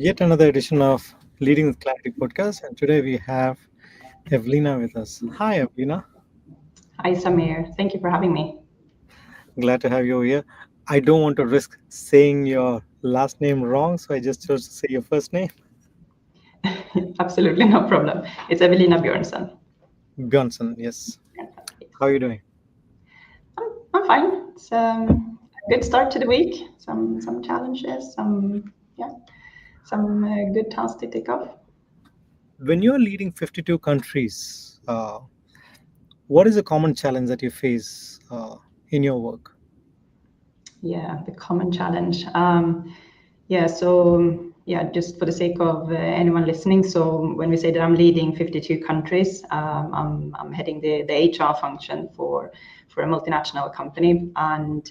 Yet another edition of Leading with Clarity podcast. And today we have Evelina with us. Hi, Evelina. Hi, Samir. Thank you for having me. Glad to have you here. I don't want to risk saying your last name wrong, so I just chose to say your first name, Absolutely no problem. It's Evelina Björnsson. Björnsson. Yes. How are you doing? I'm fine. It's a good start to the week. Some challenges, some good tasks to take off. When you're leading 52 countries, what is a common challenge that you face in your work? Yeah, the common challenge. Just for the sake of anyone listening, so when we say that I'm leading 52 countries, I'm heading the HR function for a multinational company, and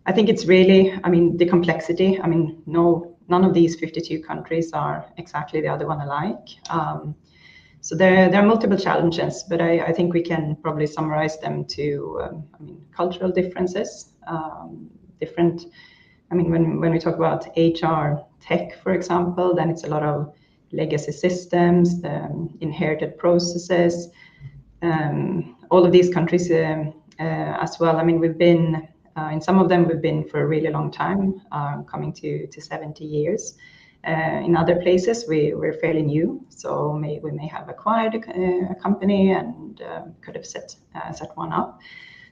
I think it's really, the complexity. No, none of these 52 countries are exactly the other one alike. So there are multiple challenges, but I think we can probably summarize them to, cultural differences, different. When we talk about HR tech, for example, then it's a lot of legacy systems, inherited processes, all of these countries as well. We've been in some of them we've been for a really long time, coming to 70 years. In other places, we're fairly new, so we may have acquired a company and could have set one up.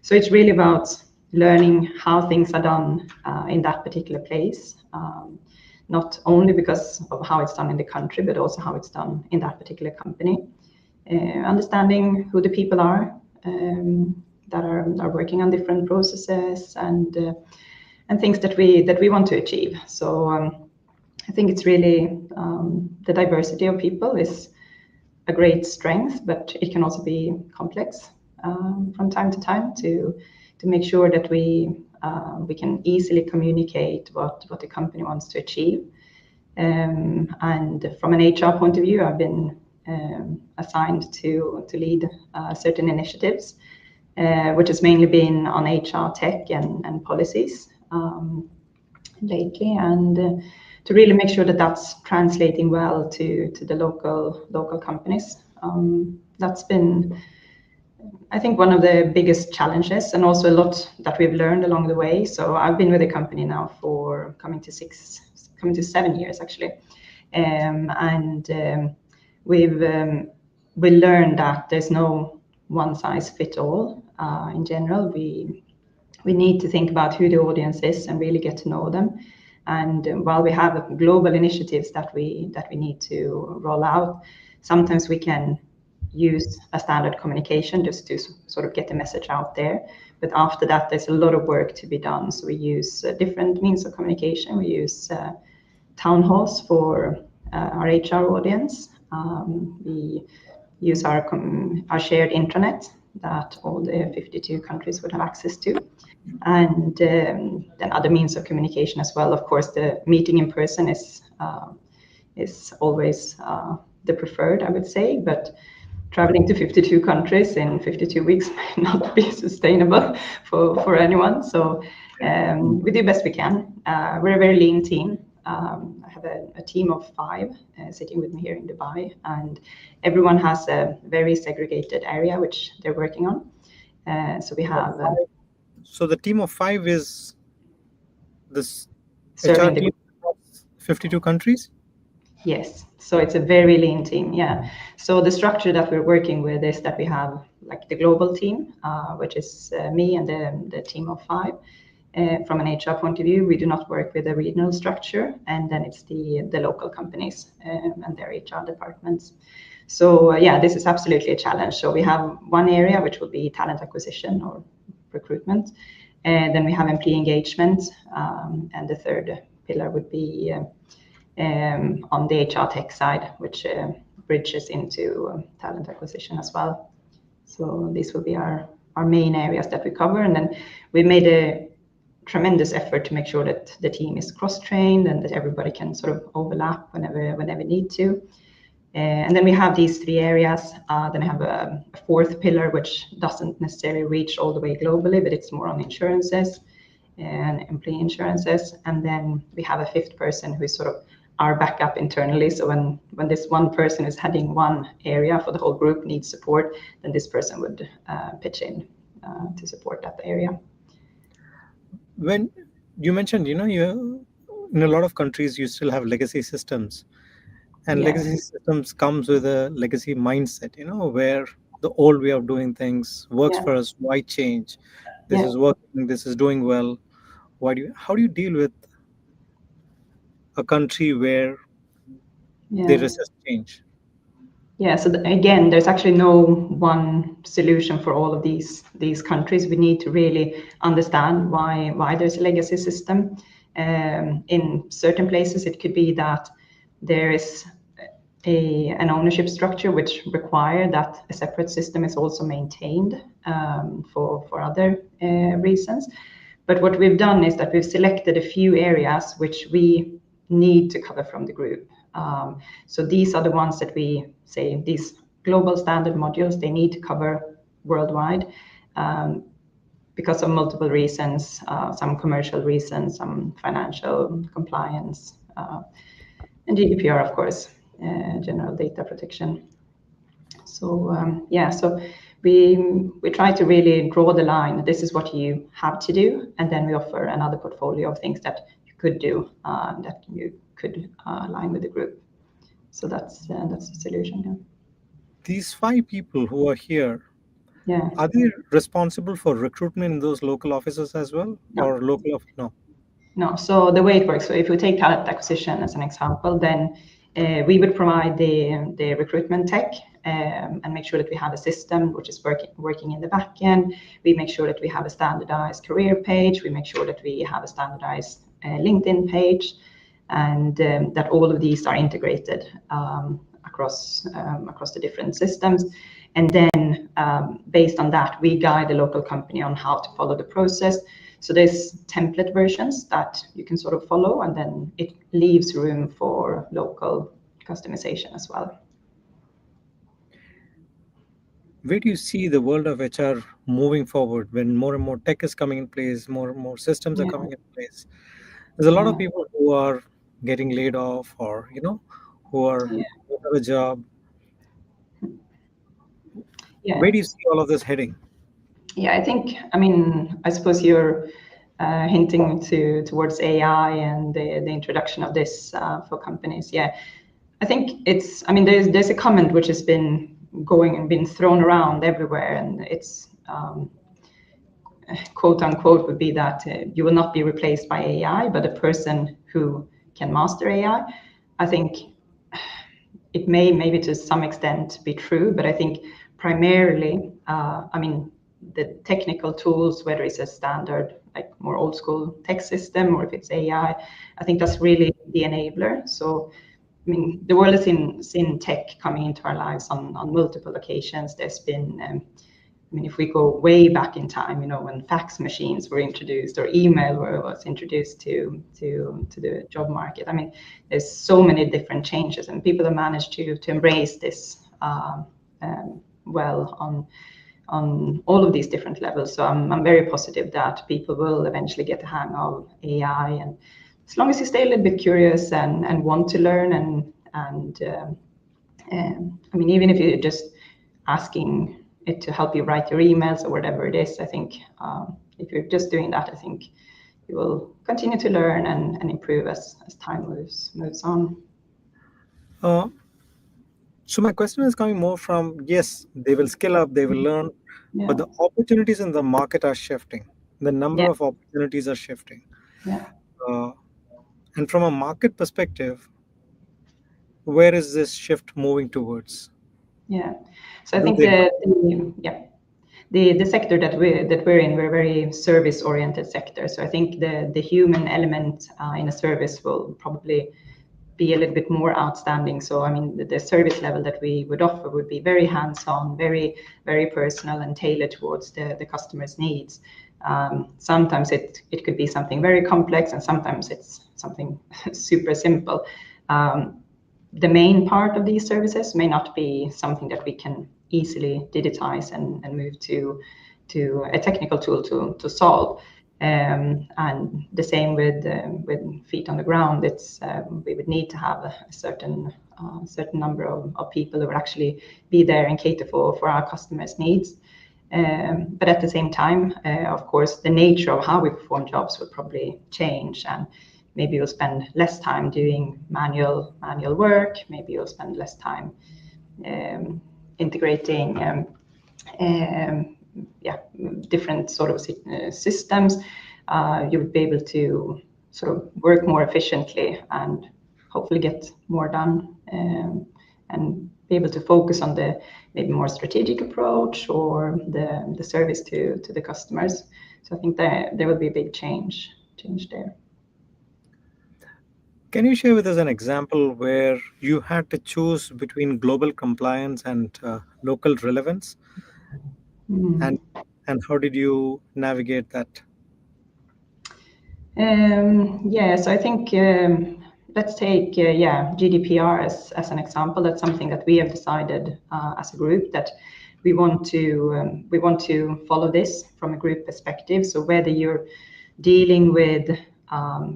So it's really about learning how things are done in that particular place, not only because of how it's done in the country, but also how it's done in that particular company. Understanding who the people are that are working on different processes and things that we want to achieve. So I think it's really the diversity of people is a great strength, but it can also be complex from time to time to make sure that we can easily communicate what the company wants to achieve. And from an HR point of view, I've been assigned to lead certain initiatives, which has mainly been on HR tech and policies lately, and to really make sure that that's translating well to the local companies. That's been, I think, one of the biggest challenges, and also a lot that we've learned along the way. So I've been with the company now for coming to 7 years actually, we learned that there's no one size fit all. In general, we need to think about who the audience is and really get to know them. And while we have global initiatives that we need to roll out, sometimes we can use a standard communication just to sort of get the message out there. But after that, there's a lot of work to be done. So we use different means of communication. We use town halls for our HR audience. We use our shared intranet that all the 52 countries would have access to. And then other means of communication as well. Of course, the meeting in person is always the preferred, I would say, but traveling to 52 countries in 52 weeks may not be sustainable for anyone. So we do best we can. We're a very lean team. I have a team of 5 sitting with me here in Dubai, and everyone has a very segregated area which they're working on. So we have... So the team of 5 is this HR serving team across 52 countries? Yes, so it's a very lean team, yeah. So the structure that we're working with is that we have like the global team, which is me and the team of 5. From an HR point of view, we do not work with a regional structure, and then it's the local companies and their HR departments. So this is absolutely a challenge. So we have one area which will be talent acquisition or recruitment, and then we have employee engagement, and the third pillar would be on the HR tech side, which bridges into talent acquisition as well. So these will be our main areas that we cover, and then we made a tremendous effort to make sure that the team is cross-trained and that everybody can sort of overlap whenever need to. And then we have these 3 areas. Then I have a 4th pillar, which doesn't necessarily reach all the way globally, but it's more on insurances and employee insurances. And then we have a 5th person who is sort of our backup internally. So when this one person is heading one area for the whole group needs support, then this person would pitch in to support that area. When you mentioned, you in a lot of countries you still have legacy systems, and Yeah, legacy systems comes with a legacy mindset, where the old way of doing things works yeah, for us. Why change? This yeah, is working. This is doing well. How do you deal with a country where they yeah. resist change? Yeah, so again, there's actually no one solution for all of these countries. We need to really understand why there's a legacy system. In certain places, it could be that there is an ownership structure which require that a separate system is also maintained for other reasons. But what we've done is that we've selected a few areas which we need to cover from the group. So these are the ones that we say these global standard modules they need to cover worldwide because of multiple reasons, some commercial reasons, some financial compliance, and GDPR, of course, general data protection. So so we try to really draw the line. This is what you have to do, and then we offer another portfolio of things that you could do that you could align with the group. So that's the solution. These 5 people who are here, Yeah. are they responsible for recruitment in those local offices as well, No. or no? No. So the way it works, so if we take talent acquisition as an example, then we would provide the recruitment tech and make sure that we have a system which is working in the back end. We make sure that we have a standardized career page. We make sure that we have a standardized LinkedIn page, and that all of these are integrated across the different systems. And then based on that, we guide the local company on how to follow the process. So there's template versions that you can sort of follow, and then it leaves room for local customization as well. Where do you see the world of HR moving forward when more and more tech is coming in place, more and more systems are Yeah, coming in place? There's a lot of yeah, people who are getting laid off, or who are yeah, without a job. yeah. Where do you see all of this heading? Yeah, I mean, I suppose you're hinting towards AI and the introduction of this for companies. Yeah, I think I mean, there's a comment which has been going and been thrown around everywhere, and it's quote unquote would be that you will not be replaced by AI, but a person who can master AI. I think it may maybe to some extent be true, but I think primarily, I mean, the technical tools, whether it's a standard, like more old school tech system, or if it's AI, I think that's really the enabler. So, I mean, the world has seen tech coming into our lives on multiple occasions. There's been, I mean, if we go way back in time, when fax machines were introduced or email was introduced to the job market. I mean, there's so many different changes, and people have managed to embrace this well on all of these different levels. So I'm very positive that people will eventually get the hang of AI, and as long as you stay a little bit curious and want to learn and I mean, even if you're just asking it to help you write your emails or whatever it is, I think if you're just doing that, I think you will continue to learn and improve as time moves on. Uh, so my question is coming more from, yes, they will skill up, they will learn, but Yeah, the opportunities in the market are shifting. The number yeah, of opportunities are shifting. yeah, Uh, and from a market perspective, where is this shift moving towards? yeah. So I Do think they? the sector that we're in, we're a very service oriented sector. So I think the human element in a service will probably be a little bit more outstanding. So I mean, the service level that we would offer would be very hands-on, very very personal, and tailored towards the customer's needs. Sometimes it could be something very complex, and sometimes it's something super simple. The main part of these services may not be something that we can easily digitize and move to a technical tool to solve. And the same with feet on the ground. It's we would need to have a certain number of people who would actually be there and cater for our customers' needs. But at the same time, of course, the nature of how we perform jobs will probably change, and maybe you'll spend less time doing manual work. Maybe you'll spend less time integrating different sort of systems. You would be able to sort of work more efficiently and hopefully get more done, and be able to focus on the maybe more strategic approach or the service to the customers. So I think there will be a big change there. Can you share with us an example where you had to choose between global compliance and local relevance, and how did you navigate that? So I think let's take GDPR as an example. That's something that we have decided as a group that we want to follow this from a group perspective. So whether you're dealing with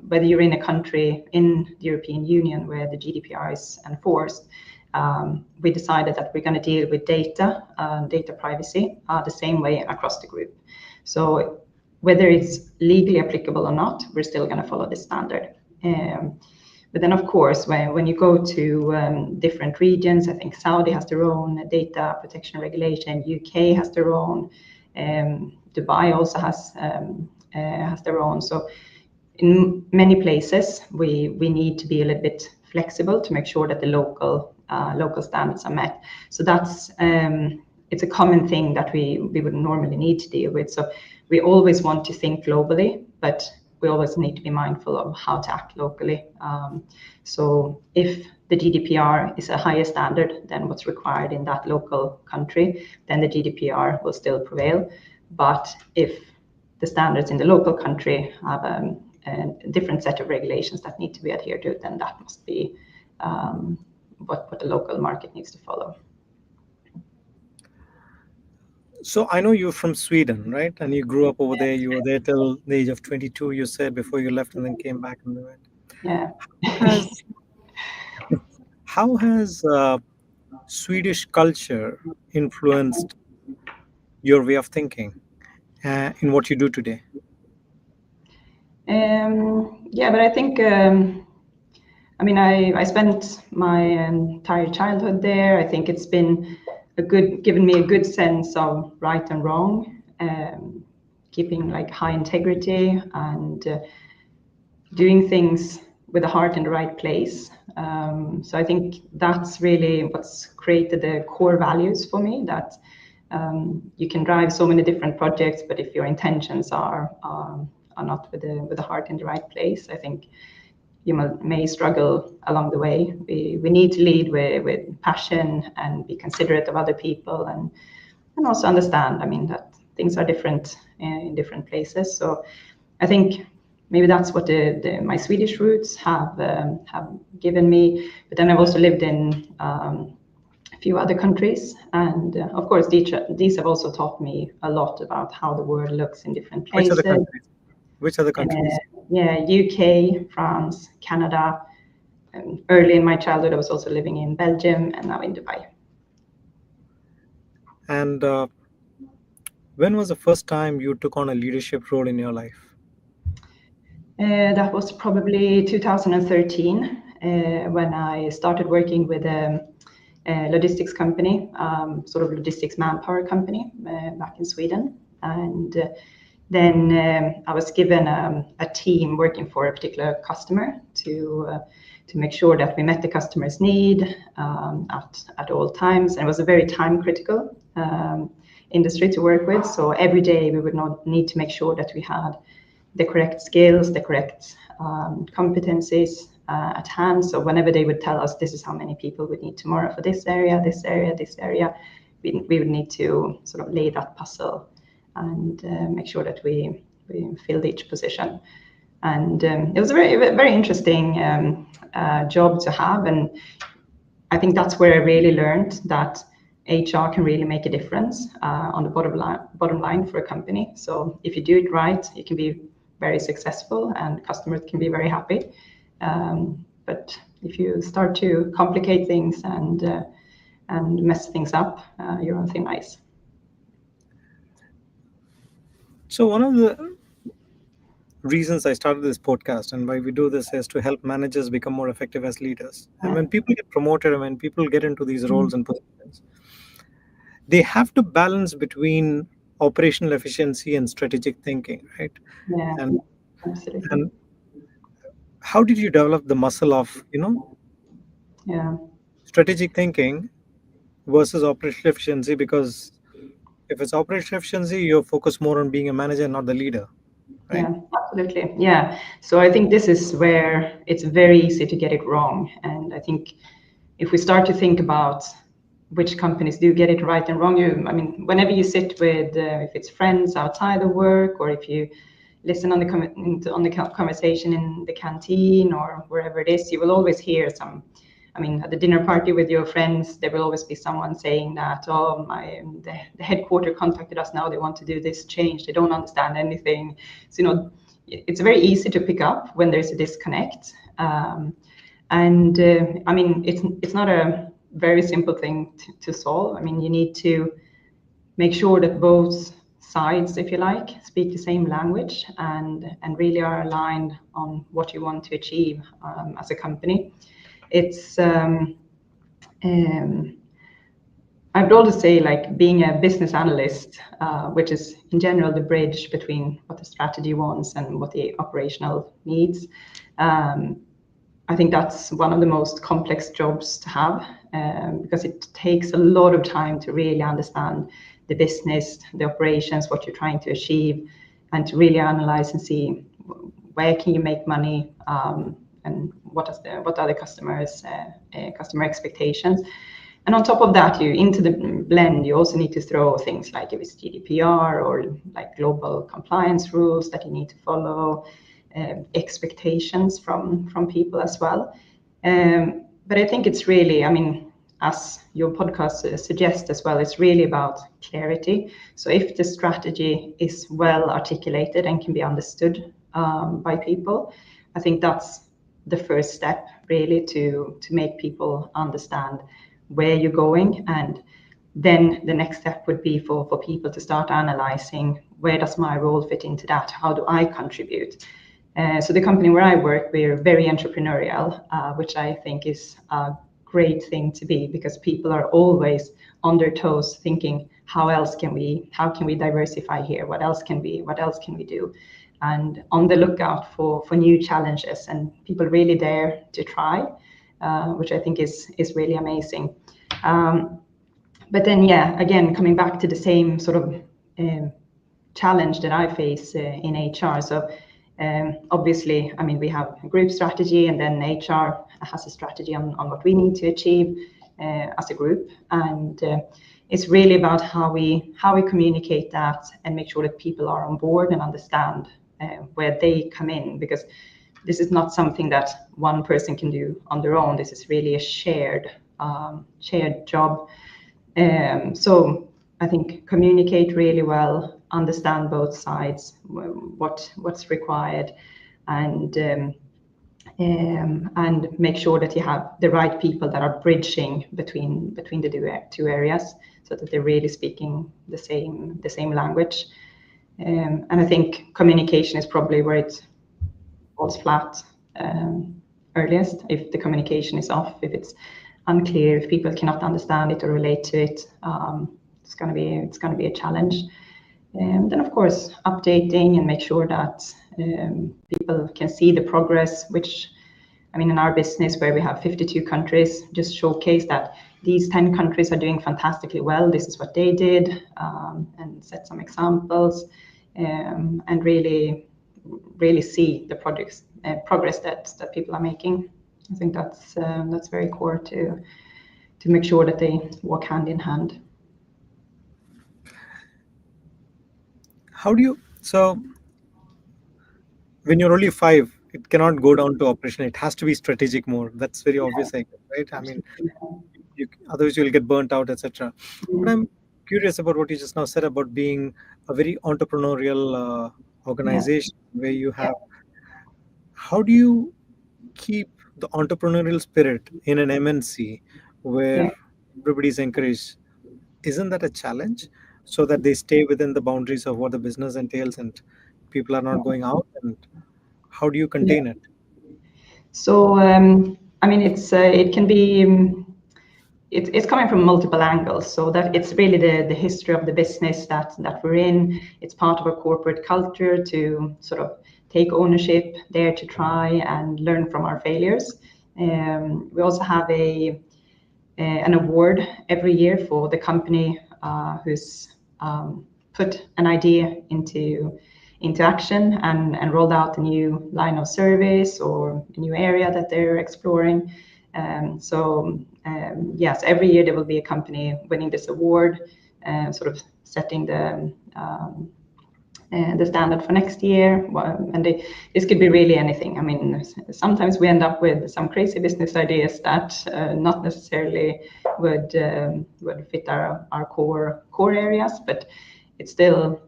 whether you're in a country in the European Union where the GDPR is enforced, we decided that we're going to deal with data privacy the same way across the group. So whether it's legally applicable or not, we're still going to follow this standard. But then, of course, when you go to different regions, I think Saudi has their own data protection regulation, UK has their own, Dubai also has their own. So in many places, we need to be a little bit flexible to make sure that the local standards are met. So that's it's a common thing that we would normally need to deal with. So we always want to think globally, but we always need to be mindful of how to act locally. So if the GDPR is a higher standard than what's required in that local country, then the GDPR will still prevail. But if the standards in the local country have a different set of regulations that need to be adhered to, then that must be what the local market needs to follow. So I know you're from Sweden, right? And you grew up over there. You were there till the age of 22, you said, before you left and then came back and went. Yeah. How has Swedish culture influenced your way of thinking in what you do today? But I think I spent my entire childhood there. I think it's been given me a good sense of right and wrong, keeping like high integrity and doing things with the heart in the right place. So I think that's really what's created the core values for me, that you can drive so many different projects, but if your intentions are not with the heart in the right place, I think you may struggle along the way. We need to lead with passion and be considerate of other people, and also understand, that things are different in different places. So I think maybe that's what my Swedish roots have given me. But then I've also lived in a few other countries, and of course these have also taught me a lot about how the world looks in different places. Which other countries? UK, France, Canada. And early in my childhood, I was also living in Belgium and now in Dubai. And when was the first time you took on a leadership role in your life? That was probably 2013, when I started working with a logistics company, sort of logistics manpower company back in Sweden. And then I was given a team working for a particular customer to make sure that we met the customer's need at all times. And it was a very time critical industry to work with. So every day we would not need to make sure that we had the correct skills, the correct competencies at hand. So whenever they would tell us this is how many people we need tomorrow for this area, this area, this area, we would need to sort of lay that puzzle and make sure that we filled each position. And it was a very, very interesting job to have. And I think that's where I really learned that HR can really make a difference on the bottom line for a company. So if you do it right, you can be very successful and customers can be very happy. But if you start to complicate things and mess things up, you're on thin ice. So one of the reasons I started this podcast and why we do this is to help managers become more effective as leaders. And when people get promoted and when people get into these roles and positions, they have to balance between operational efficiency and strategic thinking, right? Yeah, And absolutely. and how did you develop the muscle of Yeah. strategic thinking versus operational efficiency? Because if it's operational efficiency, you're focused more on being a manager, not the leader, right? Yeah, absolutely. Yeah. So I think this is where it's very easy to get it wrong. And I think if we start to think about which companies do get it right and wrong, I mean, whenever you sit with, if it's friends outside of work, or if you listen on the conversation in the canteen or wherever it is, you will always hear some. I mean, at the dinner party with your friends, there will always be someone saying that, oh, the headquarter contacted us now, they want to do this change, they don't understand anything. So, it's very easy to pick up when there's a disconnect. And I mean, it's not a very simple thing to solve. I mean, you need to make sure that both sides, if you like, speak the same language and really are aligned on what you want to achieve as a company. It's I would also say, like, being a business analyst, which is in general the bridge between what the strategy wants and what the operational needs. I think that's one of the most complex jobs to have, because it takes a lot of time to really understand the business, the operations, what you're trying to achieve, and to really analyze and see where can you make money, and what are the customer expectations. And on top of that, into the blend, you also need to throw things like if it's GDPR or like global compliance rules that you need to follow, expectations from people as well. But I think it's really, I mean, as your podcast suggests as well, it's really about clarity. So if the strategy is well articulated and can be understood by people, I think that's the first step really to make people understand where you're going. And then the next step would be for people to start analyzing, where does my role fit into that? How do I contribute? So the company where I work, we're very entrepreneurial, which I think is a great thing to be, because people are always on their toes thinking, how can we diversify here? What else can we do? And on the lookout for new challenges, and people really dare to try, which I think is really amazing. But then, yeah, again, coming back to the same sort of challenge that I face in HR. So obviously, I mean, we have a group strategy, and then HR has a strategy on what we need to achieve as a group. And it's really about how we communicate that and make sure that people are on board and understand where they come in, because this is not something that one person can do on their own. This is really a shared job. So I think communicate really well, understand both sides, what's required, and make sure that you have the right people that are bridging between the two areas, so that they're really speaking the same language. And I think communication is probably where it falls flat earliest. If the communication is off, if it's unclear, if people cannot understand it or relate to it, it's going to be a challenge. And then, of course, updating and make sure that people can see the progress, which, I mean, in our business where we have 52 countries, just showcase that these 10 countries are doing fantastically well. This is what they did, and set some examples, and really see the progress that people are making. I think that's very core to make sure that they walk hand in hand. So when you're only 5, it cannot go down to operation. It has to be strategic more. That's very obvious, I guess, right? I mean, Absolutely. otherwise you'll get burnt out, etc. But I'm curious about what you just now said about being a very entrepreneurial Yeah, organization where you yeah, have. How do you keep the entrepreneurial spirit in an MNC where yeah. everybody's encouraged? Isn't that a challenge, so that they stay within the boundaries of what the business entails and people are not going out? And how do you Yeah. contain it? So, I mean, it can be it's coming from multiple angles. So that it's really the history of the business that we're in. It's part of our corporate culture to sort of take ownership, dare to try and learn from our failures. We also have an award every year for the company who's put an idea into action and rolled out a new line of service or a new area that they're exploring. Yes, every year there will be a company winning this award, sort of setting the standard for next year. This could be really anything. I mean, sometimes we end up with some crazy business ideas that not necessarily would fit our core areas, but it's still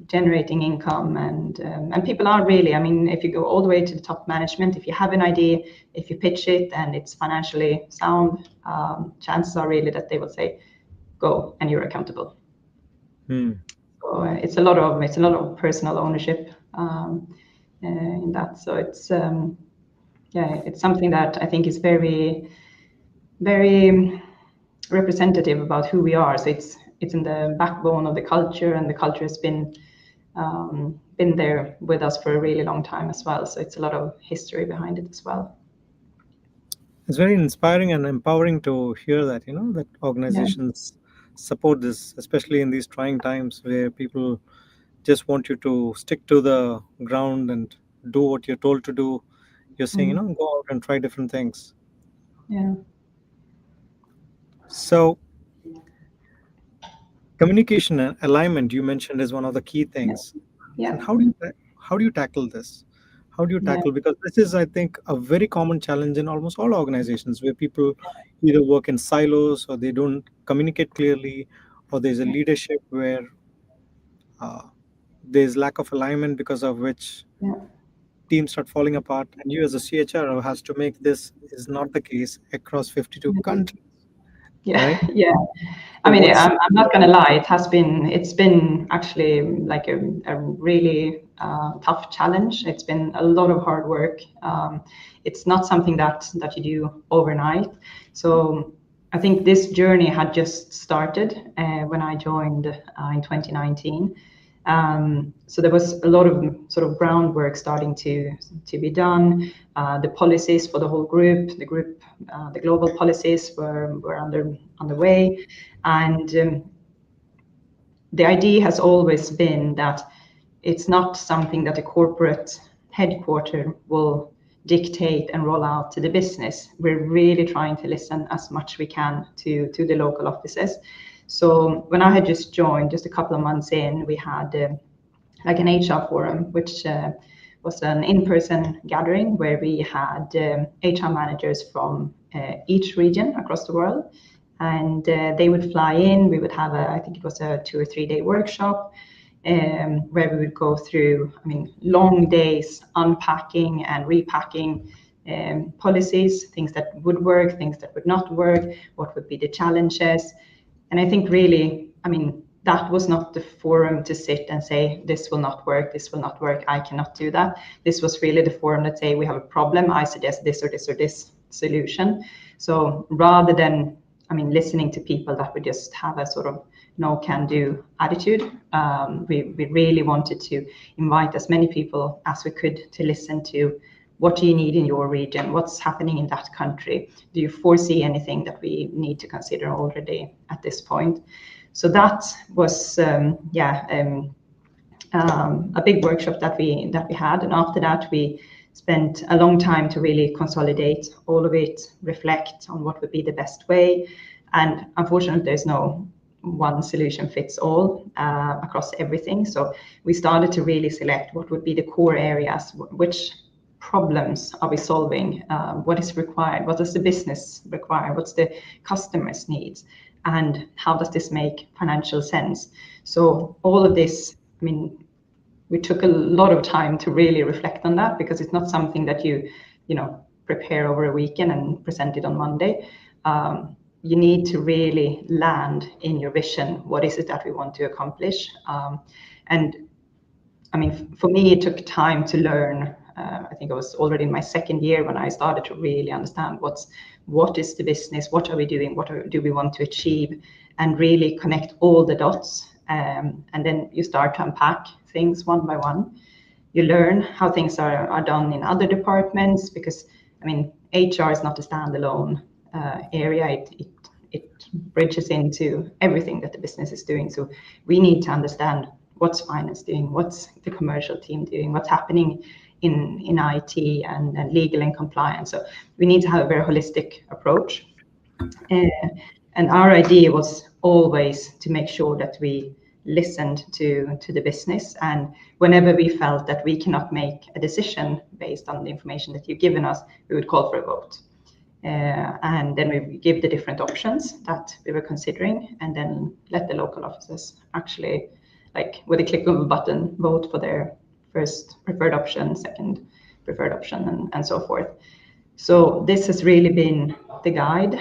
generating income and people are really, I mean, if you go all the way to the top management, if you have an idea, if you pitch it and it's financially sound, chances are really that they will say go and you're accountable. Hmm. So it's a lot of personal ownership in that. So it's something that I think is very representative about who we are. So it's in the backbone of the culture, and the culture has been there with us for a really long time as well. So it's a lot of history behind it as well. It's very inspiring and empowering to hear that, that Yeah. organizations support this, especially in these trying times where people just want you to stick to the ground and do what you're told to do. You're saying, Mm. go out and try different things. Yeah. So, communication and alignment, you mentioned, is one of the key Yeah. things. Yeah. And how do you tackle this? How do you Yeah. tackle, because this is, I think, a very common challenge in almost all organizations where people either work in silos or they don't communicate clearly, or there's a leadership where uh, there's lack of alignment, because of which Yeah. teams start falling apart. And you as a CHRO has to make this is not the case across 52 countries, Yeah. right? Yeah. I So mean, what's I'm not gonna lie. It's been actually like a really tough challenge. It's been a lot of hard work. It's not something that you do overnight. So I think this journey had just started when I joined in 2019. So there was a lot of sort of groundwork starting to be done. The policies for the whole group, the global policies were on the way, and the idea has always been that it's not something that a corporate headquarter will dictate and roll out to the business. We're really trying to listen as much we can to the local offices. So when I had just joined, just a couple of months in, we had like an HR forum, which was an in-person gathering where we had HR managers from each region across the world, and they would fly in. We would have I think it was a 2 or 3 day workshop where we would go through, I mean, long days unpacking and repacking policies, things that would work, things that would not work, what would be the challenges. And I think really, I mean, that was not the forum to sit and say, this will not work, this will not work, I cannot do that. This was really the forum that say, we have a problem, I suggest this or this or this solution. So rather than, I mean, listening to people that would just have a sort of no can do attitude, we really wanted to invite as many people as we could to listen to what do you need in your region, what's happening in that country, do you foresee anything that we need to consider already at this point. So that was a big workshop that we had, and after that we spent a long time to really consolidate all of it, reflect on what would be the best way. And unfortunately, there's no one solution fits all across everything. So we started to really select what would be the core areas, which problems are we solving? What is required? What does the business require? What's the customer's needs? And how does this make financial sense? So all of this, I mean, we took a lot of time to really reflect on that, because it's not something that you prepare over a weekend and present it on Monday. You need to really land in your vision. What is it that we want to accomplish? And I mean, for me, it took time to learn. I think I was already in my second year when I started to really understand what is the business, what are we doing, do we want to achieve, and really connect all the dots. And then you start to unpack things one by one. You learn how things are done in other departments, because I mean, HR is not a standalone area. It bridges into everything that the business is doing. So we need to understand what's finance doing, what's the commercial team doing, what's happening in IT and legal and compliance. So we need to have a very holistic approach. And our idea was always to make sure that we listened to the business, and whenever we felt that we cannot make a decision based on the information that you've given us, we would call for a vote. And then we would give the different options that we were considering, and then let the local officers actually, like with a click of a button, vote for their first preferred option, second preferred option, and so forth. So this has really been the guide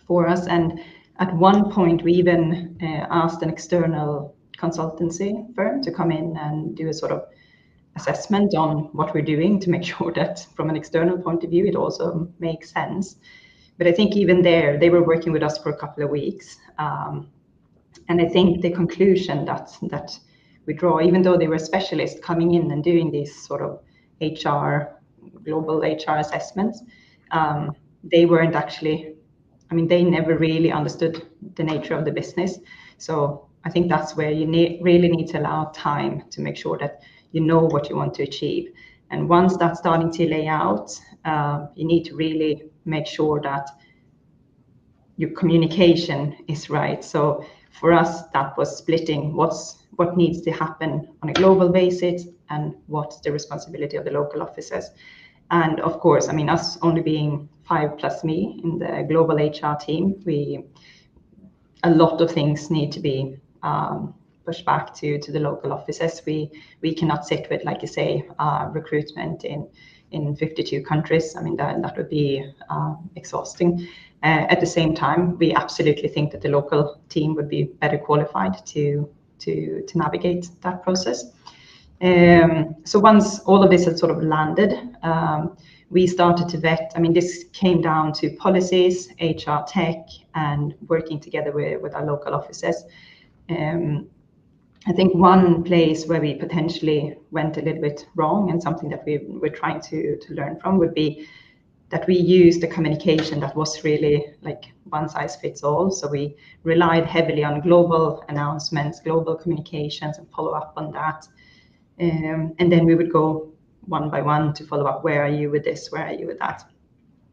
for us. And at one point, we even asked an external consultancy firm to come in and do a sort of assessment on what we're doing, to make sure that from an external point of view, it also makes sense. But I think even there, they were working with us for a couple of weeks. And I think the conclusion that we draw, even though they were specialists coming in and doing these sort of global HR assessments, they weren't actually, I mean, they never really understood the nature of the business. So I think that's where you really need to allow time to make sure that you know what you want to achieve. And once that's starting to lay out, you need to really make sure that your communication is right. So for us, that was splitting what needs to happen on a global basis and what's the responsibility of the local officers. And of course, I mean, us only being 5 plus me in the global HR team, a lot of things need to be pushed back to the local offices. We cannot sit with, like you say, recruitment in 52 countries. I mean, that would be exhausting. At the same time, we absolutely think that the local team would be better qualified to navigate that process. So once all of this had sort of landed, we started to vet. I mean, this came down to policies, HR tech, and working together with our local offices. I think one place where we potentially went a little bit wrong, and something that we're trying to learn from, would be that we used the communication that was really like one size fits all. So we relied heavily on global announcements, global communications, and follow up on that. And then we would go one by one to follow up. Where are you with this? Where are you with that?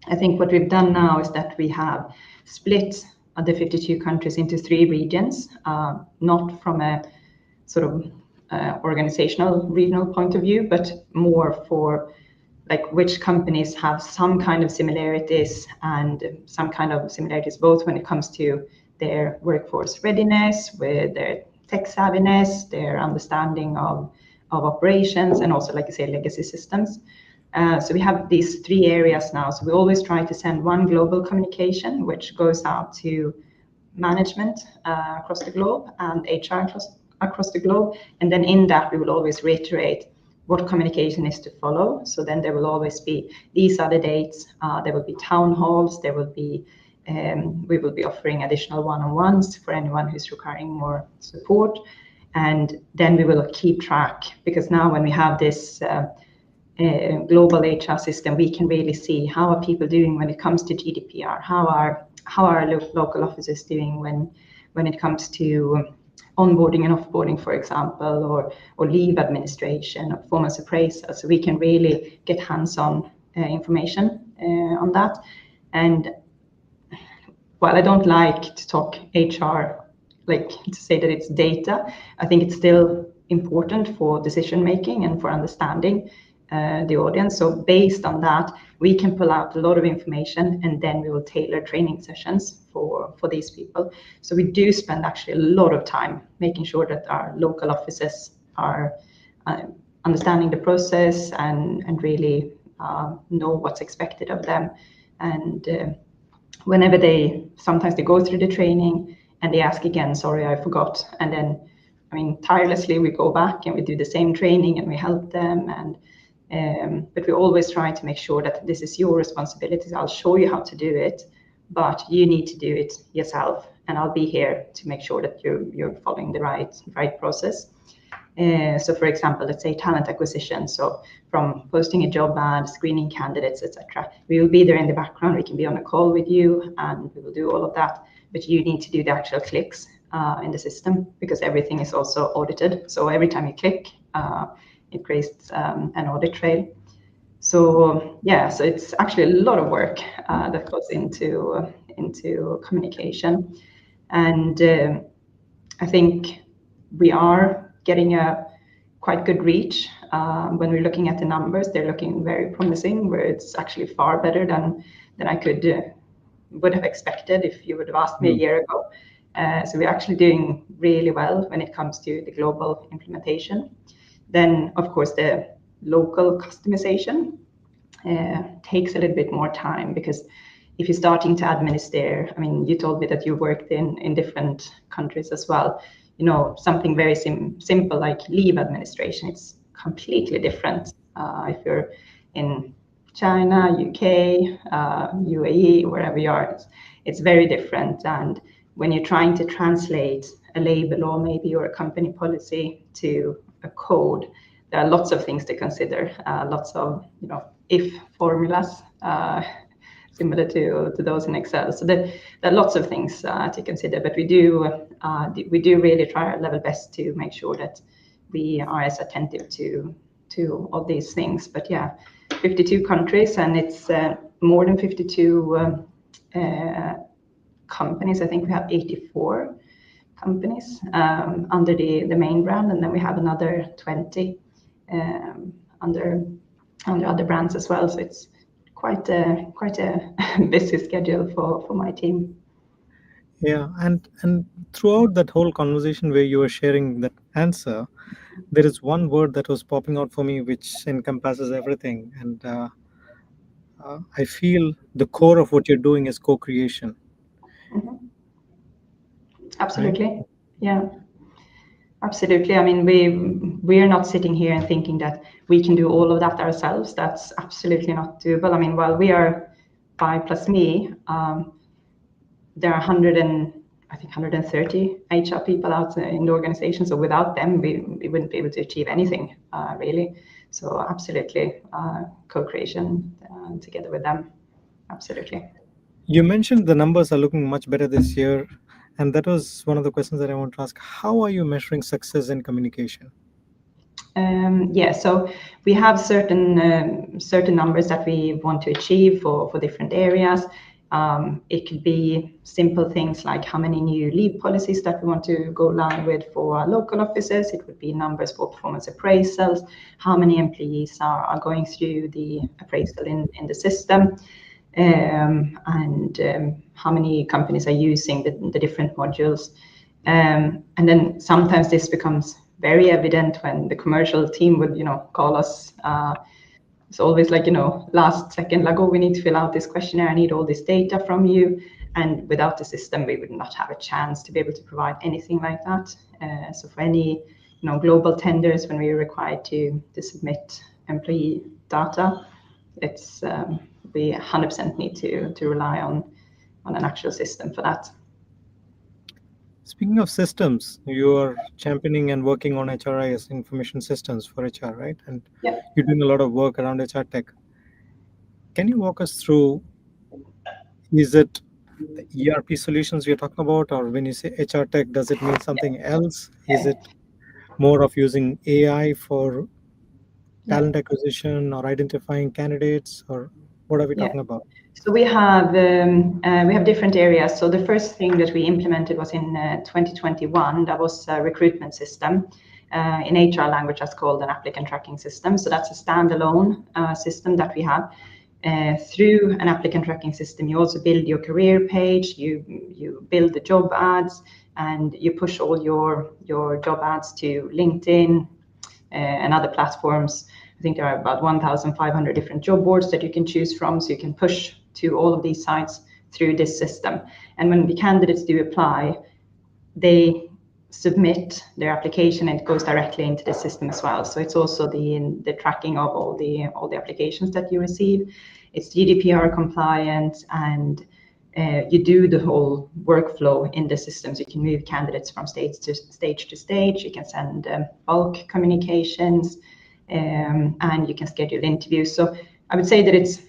I think what we've done now is that we have split the 52 countries into 3 regions, not from a sort of organizational regional point of view, but more for like which companies have some kind of similarities, and some kind of similarities both when it comes to their workforce readiness, with their tech savviness, their understanding of operations, and also, like I say, legacy systems. So we have these 3 areas now. So we always try to send one global communication, which goes out to management across the globe and HR across the globe. And then in that, we will always reiterate what communication is to follow. So then there will always be, these are the dates, there will be town halls, there will be, we will be offering additional one-on-ones for anyone who's requiring more support. And then we will keep track, because now when we have this global HR system, we can really see how are people doing when it comes to GDPR, how are local offices doing when it comes to onboarding and offboarding, for example, or leave administration, or performance appraisal. So we can really get hands-on information on that. And while I don't like to talk HR, like to say that it's data, I think it's still important for decision making and for understanding. the audience. So based on that, we can pull out a lot of information, and then we will tailor training sessions for these people. So we do spend actually a lot of time making sure that our local offices are understanding the process and really know what's expected of them. And whenever sometimes they go through the training and they ask again, sorry, I forgot. And then, tirelessly we go back and we do the same training and we help them. But we always try to make sure that this is your responsibility. I'll show you how to do it, but you need to do it yourself. And I'll be here to make sure that you're following the right process. So for example, let's say talent acquisition. So from posting a job ad, screening candidates, etc. We will be there in the background. We can be on a call with you and we will do all of that. But you need to do the actual clicks in the system, because everything is also audited. So every time you click, it creates an audit trail. So yeah, so it's actually a lot of work that goes into communication. And I think we are getting a quite good reach. When we're looking at the numbers, they're looking very promising, where it's actually far better than I would have expected if you would have asked me a year ago. So we're actually doing really well when it comes to the global implementation. Then, of course, the local customization takes a little bit more time, because if you're starting to administer, you told me that you worked in different countries as well. Something very simple like leave administration, it's completely different if you're in China, UK, UAE, wherever you are. It's very different. And when you're trying to translate a label or maybe your company policy to a code, there are lots of things to consider, lots of if formulas, similar to those in Excel. So there are lots of things to consider, but we do really try our level best to make sure that we are as attentive to all these things. But yeah, 52 countries, and it's more than 52 companies. I think we have 84 companies under the main brand, and then we have another 20 under other brands as well. So it's quite a busy schedule for my team. Yeah, and throughout that whole conversation where you were sharing that answer, there is one word that was popping out for me, which encompasses everything. And I feel the core of what you're doing is co-creation. Mm-hmm. Right? Absolutely. Yeah. Absolutely. We are not sitting here and thinking that we can do all of that ourselves. That's absolutely not doable. While we are 5 plus me, there are 130 HR people out in the organization. So without them, we wouldn't be able to achieve anything, really. So absolutely, co-creation together with them. Absolutely. You mentioned the numbers are looking much better this year, and that was one of the questions that I want to ask. How are you measuring success in communication? Yeah, so we have certain numbers that we want to achieve for different areas. It could be simple things like how many new leave policies that we want to go live with for our local offices. It would be numbers for performance appraisals, how many employees are going through the appraisal in the system, and how many companies are using the different modules. And then sometimes this becomes very evident when the commercial team would, call us. It's always like, last second, like, oh, we need to fill out this questionnaire. I need all this data from you. And without the system, we would not have a chance to be able to provide anything like that. So for any, global tenders, when we are required to submit employee data, it's we 100% need to rely on an actual system for that. Speaking of systems, you are championing and working on HRIS information systems for HR, right? And Yeah. you're doing a lot of work around HR tech. Can you walk us through, is it the ERP solutions we're talking about, or when you say HR tech, does it mean something else? Is it more of using AI for Yeah. talent acquisition or identifying candidates, or what are we Yeah. talking about? So we have different areas. So the first thing that we implemented was in 2021. That was a recruitment system. in HR language, that's called an applicant tracking system. So that's a standalone system that we have. Through an applicant tracking system, you also build your career page, you build the job ads, and you push all your job ads to LinkedIn and other platforms. I think there are about 1,500 different job boards that you can choose from, so you can push to all of these sites through this system. And when the candidates do apply, they submit their application and it goes directly into the system as well. So it's also the tracking of all the applications that you receive. It's GDPR compliant, and you do the whole workflow in the systems. You can move candidates from stage to stage. You can send bulk communications, and you can schedule interviews. So I would say that it's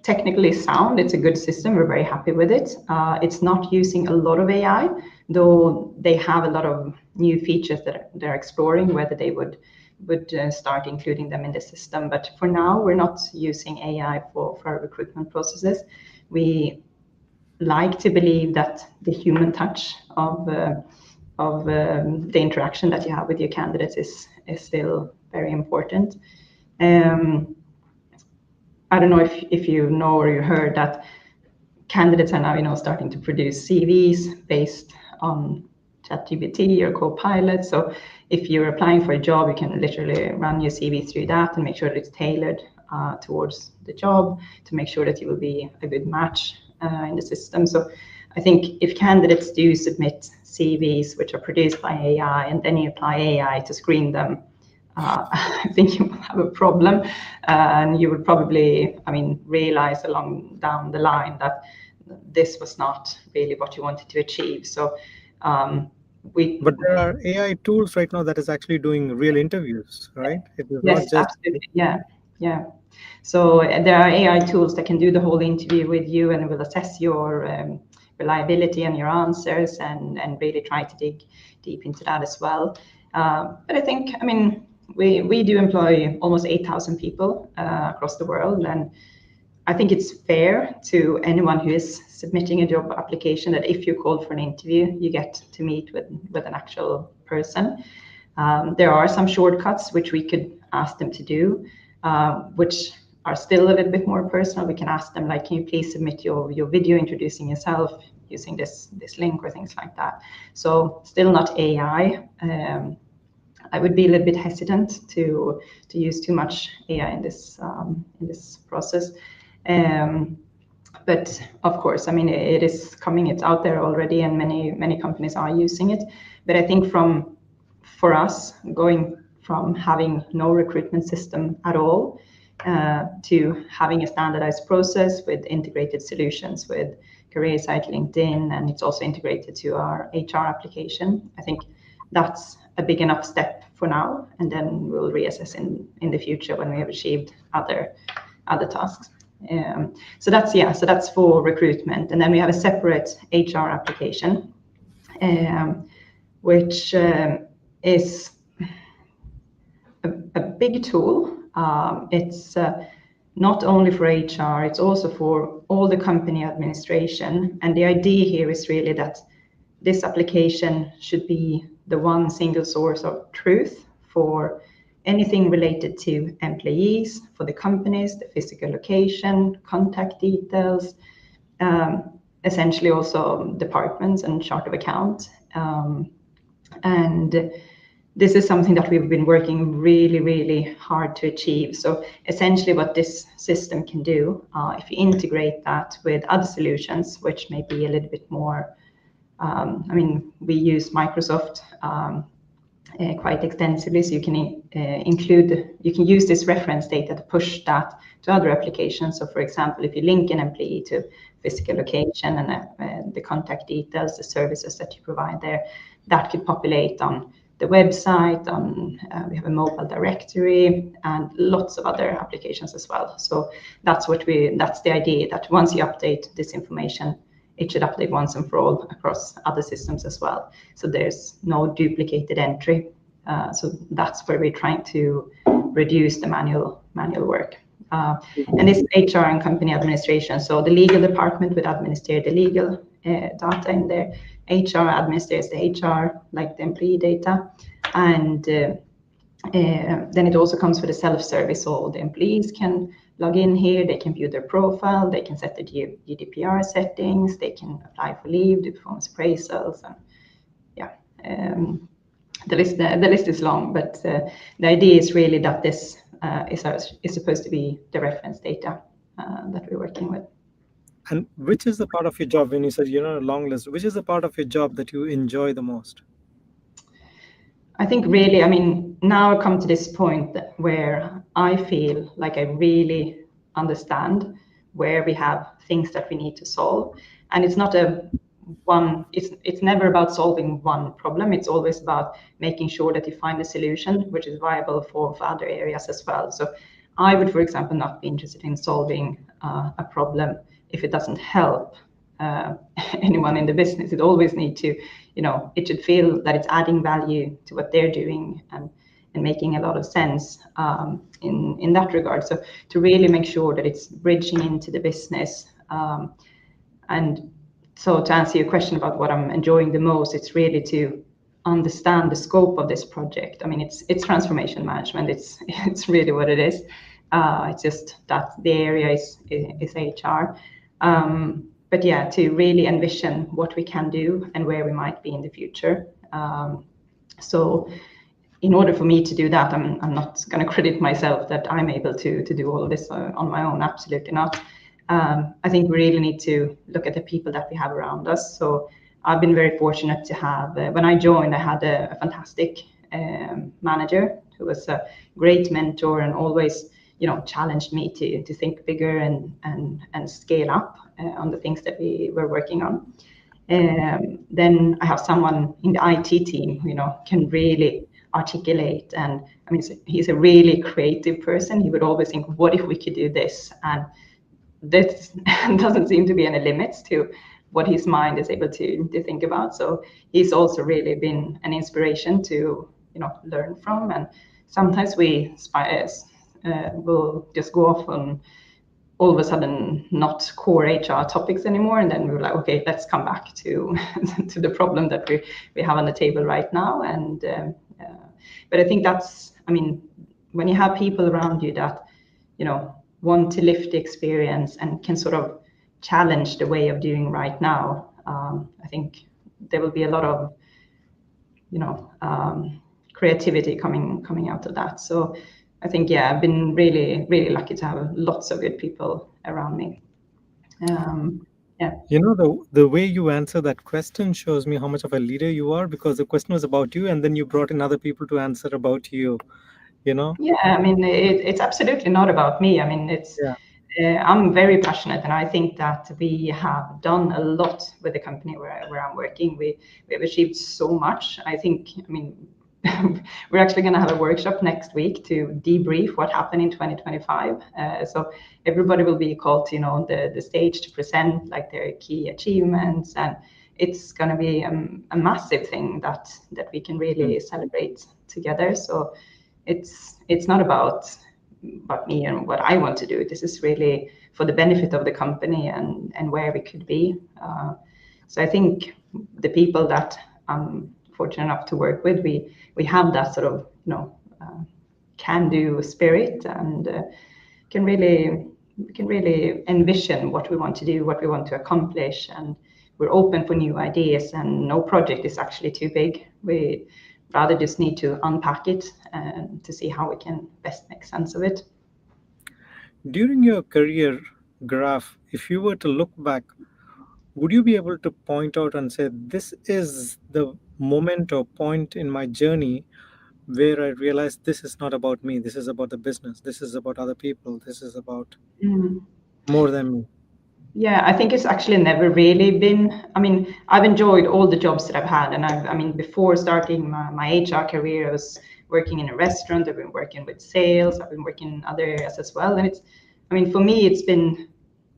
technically sound. It's a good system. We're very happy with it. It's not using a lot of AI, though they have a lot of new features that they're exploring, whether they would start including them in the system. But for now, we're not using AI for our recruitment processes. We like to believe that the human touch of the interaction that you have with your candidates is still very important. I don't know if you know or you heard that candidates are now starting to produce CVs based on ChatGPT or Copilot. So if you're applying for a job, you can literally run your CV through that and make sure that it's tailored towards the job, to make sure that you will be a good match in the system. So I think if candidates do submit CVs which are produced by AI, and then you apply AI to screen them, I think you will have a problem, and you will probably, realize down the line that this was not really what you wanted to achieve. So But there are AI tools right now that is actually doing real interviews, right? It is yes, not just absolutely. Yeah. So there are AI tools that can do the whole interview with you and will assess your reliability and your answers, and really try to dig deep into that as well. But I think, we do employ almost 8,000 people across the world, and I think it's fair to anyone who is submitting a job application that if you're called for an interview, you get to meet with an actual person. There are some shortcuts which we could ask them to do, which are still a little bit more personal. We can ask them, like, can you please submit your video introducing yourself using this link, or things like that. So still not AI. I would be a little bit hesitant to use too much AI in this process. But of course, it is coming. It's out there already, and many companies are using it. But I think for us, going from having no recruitment system at all to having a standardized process with integrated solutions with career site, LinkedIn, and it's also integrated to our HR application, I think that's a big enough step for now, and then we'll reassess in the future when we have achieved other tasks. So that's for recruitment, and then we have a separate HR application, which is a big tool. It's not only for HR, it's also for all the company administration, and the idea here is really that this application should be the one single source of truth for anything related to employees, for the companies, the physical location, contact details, essentially also departments and chart of account. And this is something that we've been working really, really hard to achieve. So essentially what this system can do, if you integrate that with other solutions, which may be a little bit more, we use Microsoft quite extensively, so you can you can use this reference data to push that to other applications. So for example, if you link an employee to physical location and the contact details, the services that you provide there, that could populate on the website, we have a mobile directory and lots of other applications as well. So that's the idea, that once you update this information, it should update once and for all across other systems as well. So there's no duplicated entry. So that's where we're trying to reduce the manual work. And it's HR and company administration. So the legal department would administer the legal data in there. HR administers the HR, like the employee data, and then it also comes with a self-service, so the employees can log in here, they can view their profile, they can set the GDPR settings, they can apply for leave, do performance appraisals, and yeah, the list is long, but the idea is really that this is supposed to be the reference data that we're working with. And which is the part of your job, when you said, a long list, which is the part of your job that you enjoy the most? I think really, now I come to this point where I feel like I really understand where we have things that we need to solve. And it's not it's never about solving one problem. It's always about making sure that you find a solution which is viable for other areas as well. So I would, for example, not be interested in solving a problem if it doesn't help anyone in the business. It always need to, it should feel that it's adding value to what they're doing and making a lot of sense in that regard. So to really make sure that it's bridging into the business. And so to answer your question about what I'm enjoying the most, it's really to understand the scope of this project. It's transformation management. It's really what it is. It's just that the area is HR. But yeah, to really envision what we can do and where we might be in the future. So in order for me to do that, I'm not going to credit myself that I'm able to do all of this on my own. Absolutely not. I think we really need to look at the people that we have around us. So I've been very fortunate to have, when I joined, I had a fantastic manager who was a great mentor and always, challenged me to think bigger and scale up on the things that we were working on. Then I have someone in the IT team, can really articulate, and he's a really creative person. He would always think, what if we could do this? And this doesn't seem to be any limits to what his mind is able to think about. So he's also really been an inspiration to learn from. And sometimes we will just go off on all of a sudden not core HR topics anymore, and then we're like, okay, let's come back to to the problem that we have on the table right now. And but I think that's, when you have people around you that want to lift the experience and can sort of challenge the way of doing right now, I think there will be a lot of creativity coming out of that. So I think, yeah, I've been really, really lucky to have lots of good people around me. Yeah. The way you answer that question shows me how much of a leader you are, because the question was about you and then you brought in other people to answer about you. Yeah, it's absolutely not about me. I'm very passionate, and I think that we have done a lot with the company where I'm working. We have achieved so much. I think, we're actually going to have a workshop next week to debrief what happened in 2025. So everybody will be called to, the stage to present like their key achievements, and it's going to be a massive thing that we can really celebrate together. So it's not about me and what I want to do. This is really for the benefit of the company and where we could be. So I think the people that I'm fortunate enough to work with, we have that sort of can-do spirit, and can really envision what we want to do, what we want to accomplish, and we're open for new ideas, and no project is actually too big. We rather just need to unpack it and to see how we can best make sense of it. During your career graph, if you were to look back, would you be able to point out and say, this is the moment or point in my journey where I realized this is not about me, this is about the business, this is about other people, this is about more than me? Yeah, I think it's actually never really been. I've enjoyed all the jobs that I've had, and before starting my HR career, I was working in a restaurant. I've been working with sales. I've been working in other areas as well. And it's, for me, it's been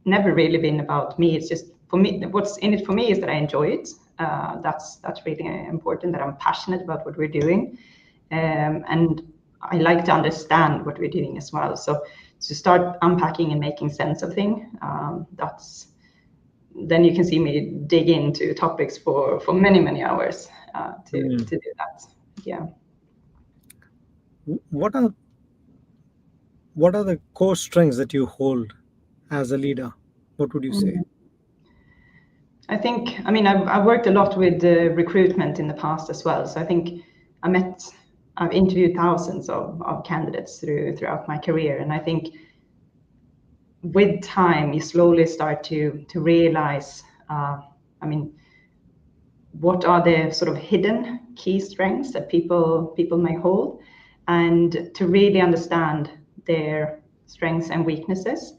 never really been about me. It's just for me. What's in it for me is that I enjoy it. That's really important. That I'm passionate about what we're doing, and I like to understand what we're doing as well. So to start unpacking and making sense of things, then you can see me dig into topics for many hours to do that. Yeah. What are the core strengths that you hold as a leader? What would you say? I think, I mean, I've worked a lot with recruitment in the past as well. So I think I've interviewed thousands of candidates throughout my career. And I think with time, you slowly start to realize, I mean, what are the sort of hidden key strengths that people may hold, and to really understand their strengths and weaknesses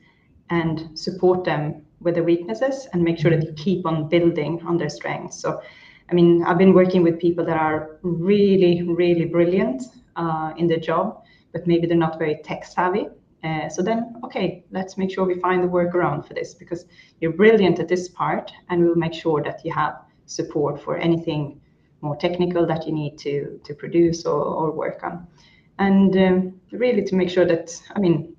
and support them with the weaknesses and make sure that you keep on building on their strengths. So, I mean, I've been working with people that are really, really brilliant in their job, but maybe they're not very tech savvy. So then, okay, let's make sure we find the workaround for this, because you're brilliant at this part, and we'll make sure that you have support for anything more technical that you need to produce or work on. And really to make sure that, I mean,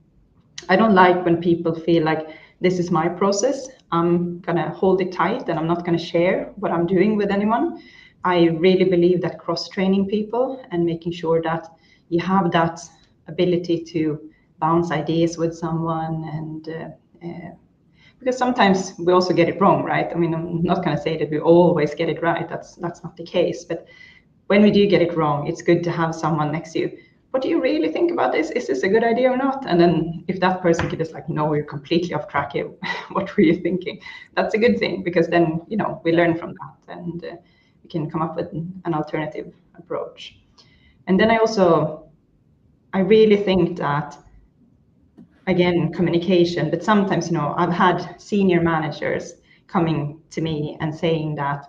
I don't like when people feel like this is my process, I'm gonna hold it tight and I'm not gonna share what I'm doing with anyone. I really believe that cross-training people and making sure that you have that ability to bounce ideas with someone, and because sometimes we also get it wrong, right? I mean, I'm not going to say that we always get it right. That's not the case. But when we do get it wrong, it's good to have someone next to you. What do you really think about this? Is this a good idea or not? And then if that person is like, no, you're completely off track here. What were you thinking? That's a good thing, because then, you know, we learn from that, and we can come up with an alternative approach. And then I really think that, again, communication, but sometimes, you know, I've had senior managers coming to me and saying that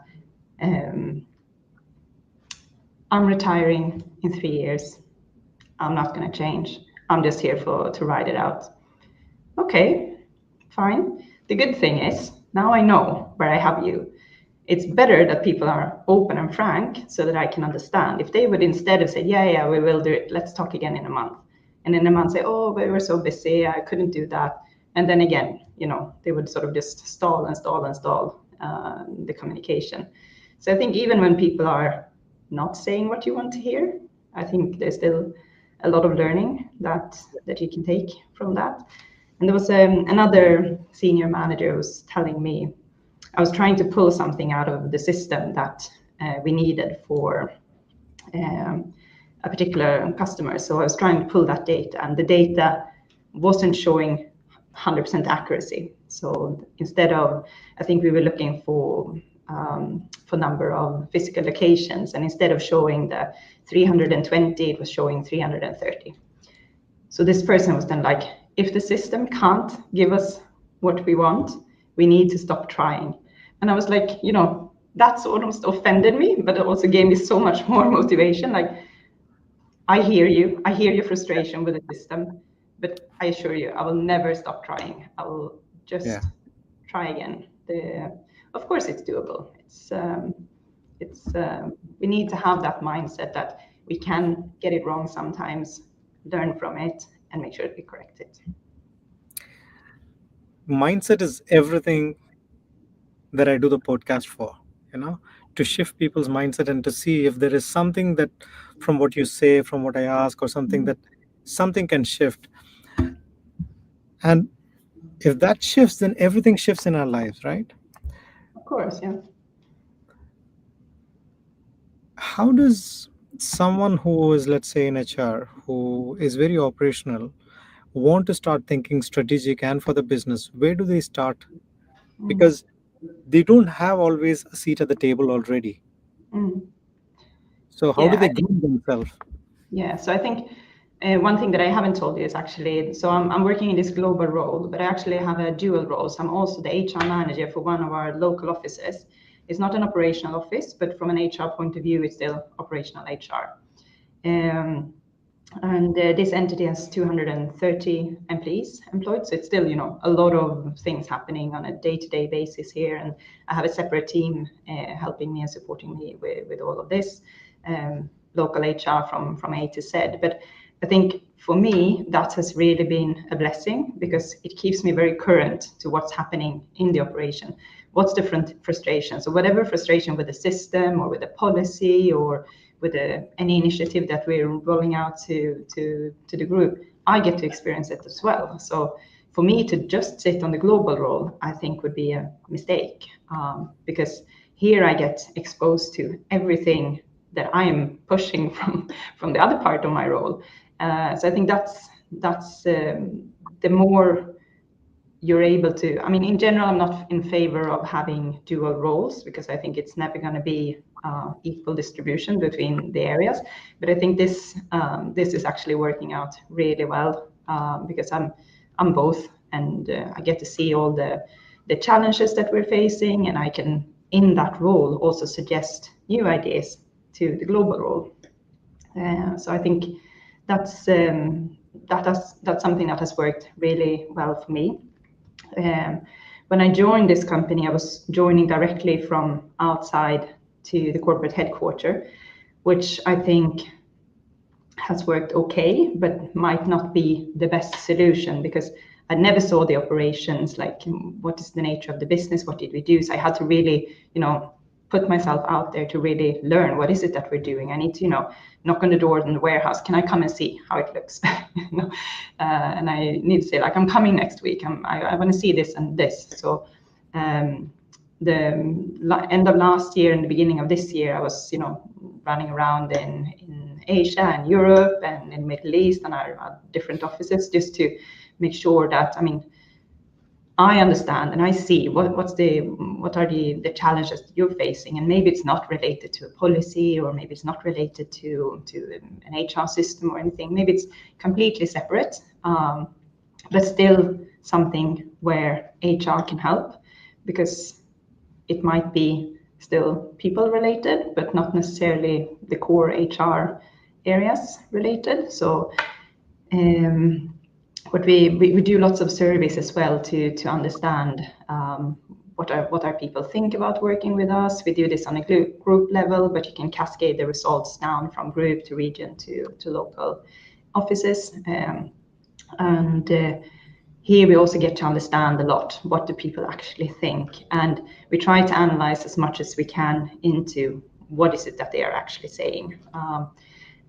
I'm retiring in 3 years. I'm not going to change. I'm just here to ride it out. Okay, fine. The good thing is now I know where I have you. It's better that people are open and frank so that I can understand. If they would instead have said, yeah, we will do it, let's talk again in a month. And in a month say, oh, we were so busy, I couldn't do that. And then again, you know, they would sort of just stall the communication. So I think even when people are not saying what you want to hear, I think there's still a lot of learning that you can take from that. And there was another senior manager who was telling me, I was trying to pull something out of the system that we needed for a particular customer. So I was trying to pull that data, and the data wasn't showing 100% accuracy. So instead of, I think we were looking for number of physical locations, and instead of showing the 320, it was showing 330. So this person was then like, if the system can't give us what we want, we need to stop trying. And I was like, you know, that's almost offended me, but it also gave me so much more motivation. Like, I hear your frustration with the system, but I assure you, I will never stop trying. I will just try again. Of course, it's doable. We need to have that mindset that we can get it wrong sometimes, learn from it, and make sure that we correct it. Mindset is everything that I do the podcast for, you know, to shift people's mindset and to see if there is something that from what you say, from what I ask, or something that something can shift. And if that shifts, then everything shifts in our lives, right? Of course, yeah. How does someone who is, let's say, in HR, who is very operational, want to start thinking strategic and for the business? Where do they start? Because they don't have always a seat at the table already. So how do Yeah, they groom themselves? yeah. So I think one thing that I haven't told you is actually, so I'm working in this global role, but I actually have a dual role. So I'm also the HR manager for one of our local offices. It's not an operational office, but from an HR point of view, it's still operational HR. And this entity has 230 employees employed. So it's still, you know, a lot of things happening on a day-to-day basis here. And I have a separate team helping me and supporting me with all of this, local HR from A to Z. But I think for me, that has really been a blessing, because it keeps me very current to what's happening in the operation. what's the frustration. So whatever frustration with the system or with the policy or with any initiative that we're rolling out to the group, I get to experience it as well. So for me to just sit on the global role, I think would be a mistake, because here I get exposed to everything that I am pushing from the other part of my role. So I think that's the more you're able to. I mean, in general, I'm not in favor of having dual roles because I think it's never going to be equal distribution between the areas. But I think this is actually working out really well, because I'm both, and I get to see all the challenges that we're facing, and I can, in that role, also suggest new ideas to the global role. So I think that's something that has worked really well for me. When I joined this company, I was joining directly from outside to the corporate headquarters, which I think has worked okay, but might not be the best solution because I never saw the operations, like what is the nature of the business, what did we do? So I had to really, put myself out there to really learn what is it that we're doing. I need to, knock on the door in the warehouse. Can I come and see how it looks? And I need to say, like, I'm coming next week. I want to see this and this. So the end of last year and the beginning of this year, I was, running around in Asia and Europe and in Middle East and our different offices just to make sure that, I understand and I see what are the challenges that you're facing, and maybe it's not related to a policy, or maybe it's not related to an HR system or anything. Maybe it's completely separate, but still something where HR can help, because it might be still people related, but not necessarily the core HR areas related. So what we do lots of surveys as well to understand what our people think about working with us. We do this on a group level, but you can cascade the results down from group to region to local offices. And here we also get to understand a lot what do people actually think, and we try to analyze as much as we can into what is it that they are actually saying.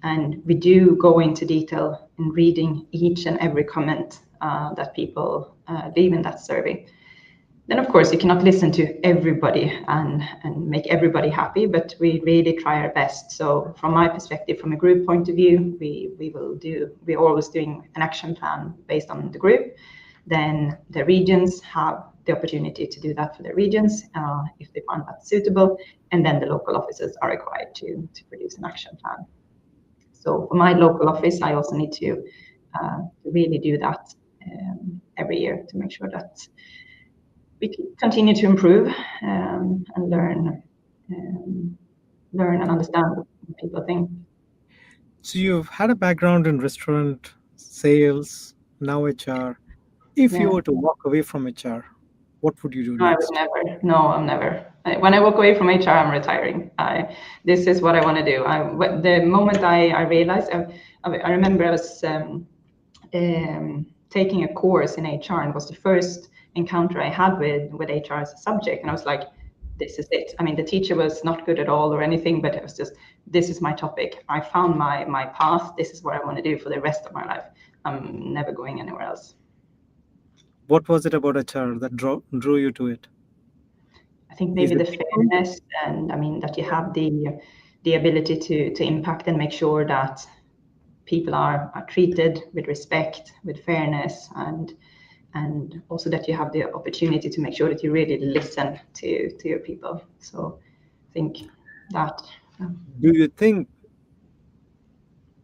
And we do go into detail in reading each and every comment that people leave in that survey. Then, of course, you cannot listen to everybody and make everybody happy, but we really try our best. So from my perspective, from a group point of view, we're always doing an action plan based on the group. Then the regions have the opportunity to do that for their regions if they find that suitable. And then the local offices are required to produce an action plan. So for my local office, I also need to really do that every year to make sure that we continue to improve and learn and understand what people think. So you've had a background in restaurant sales, now HR. If you were to walk away from HR, what would you do No, I would next? never. No, I'm never. When I walk away from HR, I'm retiring. This is what I want to do. The moment I realized, I remember I was taking a course in HR, and it was the first encounter I had with HR as a subject, and I was like, this is it. I mean, the teacher was not good at all or anything, but it was just, this is my topic. I found my path. This is what I want to do for the rest of my life. I'm never going anywhere else. What was it about HR that drew you to it? I think maybe the fairness, and that you have the ability to impact and make sure that people are treated with respect, with fairness, and also that you have the opportunity to make sure that you really listen to your people. So I think that. Do you think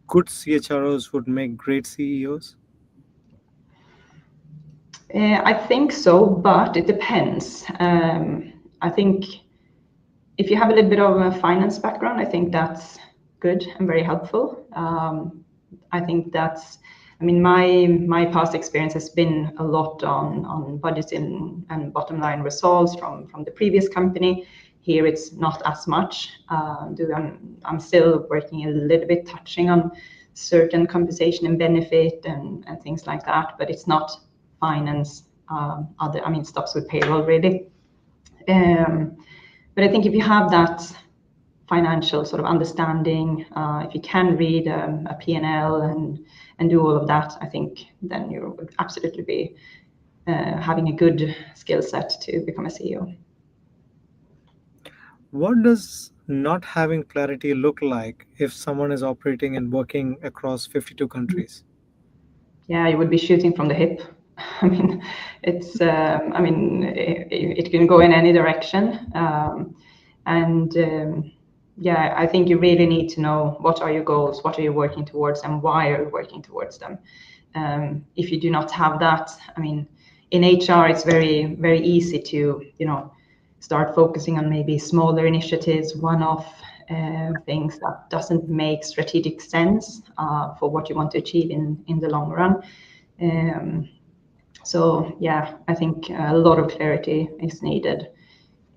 good CHROs would make great CEOs? I think so, but it depends. I think if you have a little bit of a finance background, I think that's good and very helpful. I think that's, my past experience has been a lot on budgeting and bottom line results from the previous company. Here it's not as much. I'm still working a little bit, touching on certain compensation and benefit and things like that, but it's not finance. Stops with payroll really. But I think if you have that financial sort of understanding, if you can read a P&L and do all of that, I think then you would absolutely be having a good skill set to become a CEO. What does not having clarity look like if someone is operating and working across 52 countries? Yeah, you would be shooting from the hip. I mean, it's. It can go in any direction, yeah, I think you really need to know what are your goals, what are you working towards, and why are you working towards them. If you do not have that, I mean, in HR, it's very, very easy to, start focusing on maybe smaller initiatives, one-off things that doesn't make strategic sense for what you want to achieve in the long run. So yeah, I think a lot of clarity is needed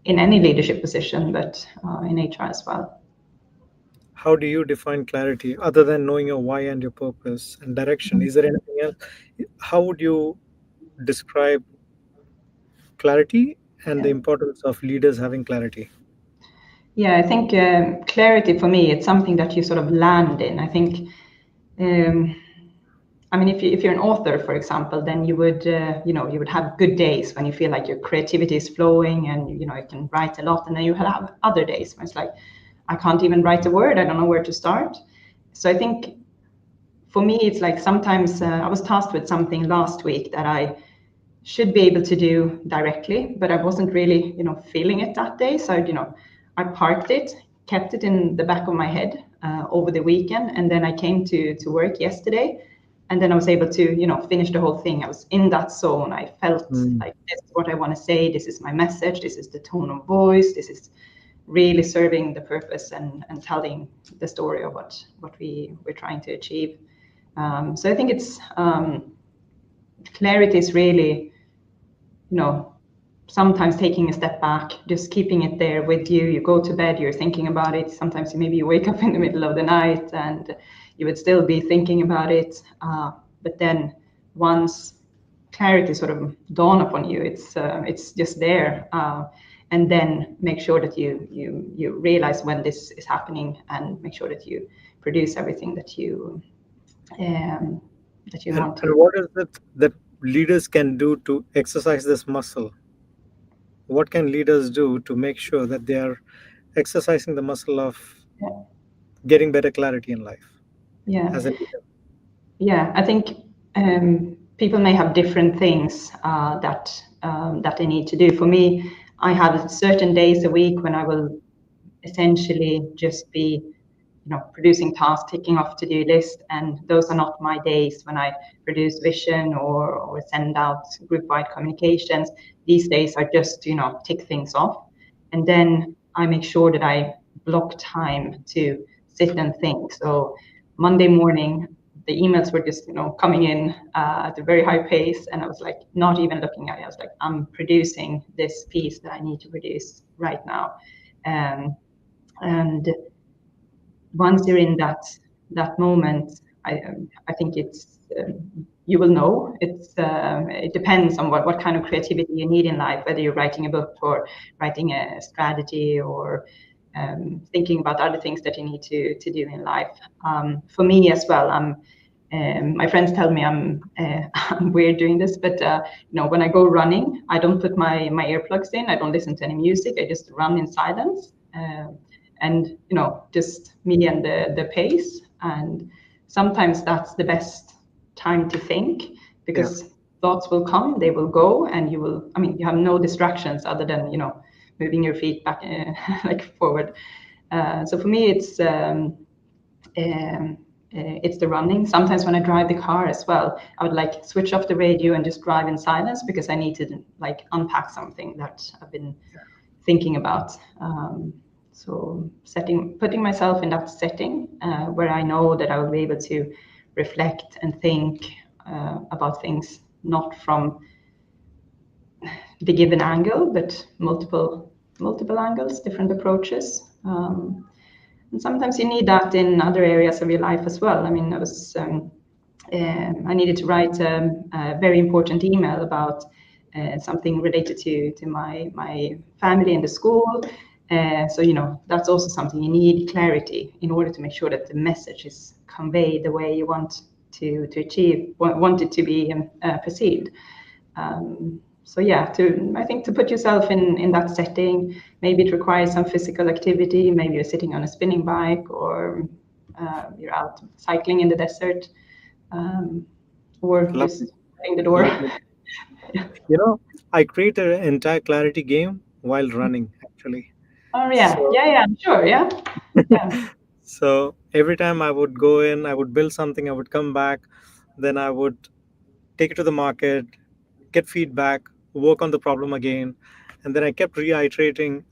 in any leadership position, but in HR as well. How do you define clarity other than knowing your why and your purpose and direction? Is there anything else? How would you describe clarity and the importance of leaders having clarity? Yeah, I think clarity for me, it's something that you sort of land in. I think, I mean, if you're an author, for example, then you would, you would have good days when you feel like your creativity is flowing and, you can write a lot. And then you have other days when it's like, I can't even write a word. I don't know where to start. So I think for me, it's like sometimes I was tasked with something last week that I should be able to do directly, but I wasn't really, feeling it that day. So, I parked it, kept it in the back of my head over the weekend, and then I came to work yesterday, and then I was able to, finish the whole thing. I was in that zone. I felt Mm. like this is what I want to say. This is my message. This is the tone of voice. This is really serving the purpose and telling the story of what we're trying to achieve. So I think it's clarity is really, sometimes taking a step back, just keeping it there with you. You go to bed, you're thinking about it. Sometimes maybe you wake up in the middle of the night and you would still be thinking about it. But then once clarity sort of dawn upon you, it's just there. And then make sure that you realize when this is happening and make sure that you produce everything that you want And to. what is it that leaders can do to exercise this muscle? What can leaders do to make sure that they are exercising the muscle of Yeah. getting better clarity in life Yeah. as a leader? Yeah, I think people may have different things that they need to do. For me, I have certain days a week when I will essentially just be, producing tasks, ticking off to-do list, and those are not my days when I produce vision or send out group-wide communications. These days are just, tick things off, and then I make sure that I block time to sit and think. So Monday morning, the emails were just, coming in at a very high pace, and I was like, not even looking at it. I was like, I'm producing this piece that I need to produce right now, and once you're in that moment, I think it's you will know. It depends on what kind of creativity you need in life, whether you're writing a book or writing a strategy or thinking about other things that you need to do in life. For me as well, my friends tell me I'm weird doing this, but when I go running, I don't put my earplugs in. I don't listen to any music. I just run in silence. And just me and the pace, and sometimes that's the best time to think, Yeah. because thoughts will come, they will go, and you have no distractions other than moving your feet back like forward. So for me it's the running. Sometimes when I drive the car as well, I would like switch off the radio and just drive in silence, because I need to like unpack something that I've been thinking about. So putting myself in that setting where I know that I will be able to reflect and think about things, not from the given angle, but multiple angles, different approaches. And sometimes you need that in other areas of your life as well. I mean, I needed to write a very important email about something related to my family and the school. So that's also something you need clarity in order to make sure that the message is conveyed the way you want to achieve, want it to be perceived. So yeah, I think to put yourself in that setting, maybe it requires some physical activity. Maybe you're sitting on a spinning bike, or you're out cycling in the desert, or you're Lovely, shutting the door. lovely. You know, I created an entire clarity game while running, actually. Oh yeah, So, yeah, yeah, sure, yeah, yeah. so every time I would go in, I would build something, I would come back, then I would take it to the market, get feedback, work on the problem again, and then I kept iterating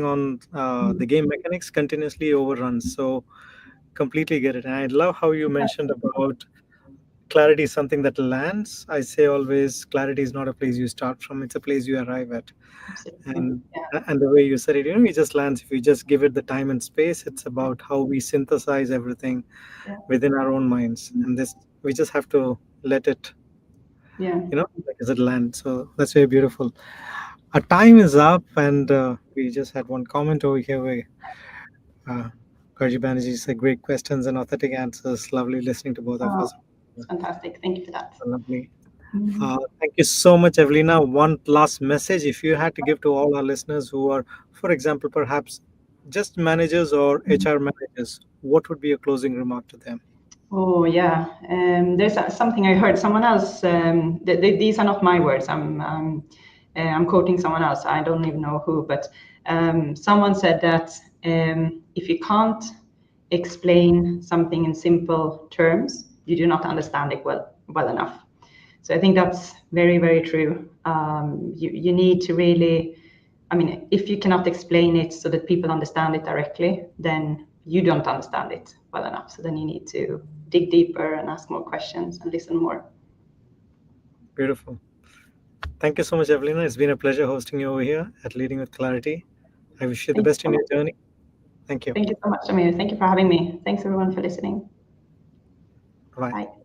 on the game mechanics continuously over runs. So completely get it. And I love how you mentioned about clarity is something that lands. I say always, clarity is not a place you start from; it's a place you arrive at. Absolutely. And Yeah, and the way you said it, it just lands if you just give it the time and space. It's about how we synthesize everything yeah, within our own minds, and this we just have to let it, yeah. like as it land. So that's very beautiful. Our time is up, and we just had one comment over here where uh, Karji Banerjee said, "Great questions and authentic answers. Lovely listening to both of Oh, us." it's fantastic. Thank you for that. Lovely. Mhm. Thank you so much, Evelina. One last message, if you had to give to all our listeners who are, for example, perhaps just managers or HR managers, what would be a closing remark to them? Oh yeah, there's something I heard someone else. These are not my words. I'm quoting someone else. I don't even know who, but someone said that if you can't explain something in simple terms, you do not understand it well enough. So I think that's very, very true. You need to really, I mean, if you cannot explain it so that people understand it directly, then you don't understand it well enough. So then you need to dig deeper and ask more questions and listen more. Beautiful. Thank you so much, Evelina. It's been a pleasure hosting you over here at Leading with Clarity. I wish you the Thank you best so in your much. journey. Thank you. Thank you so much, Amir. Thank you for having me. Thanks everyone for listening. Bye. Bye.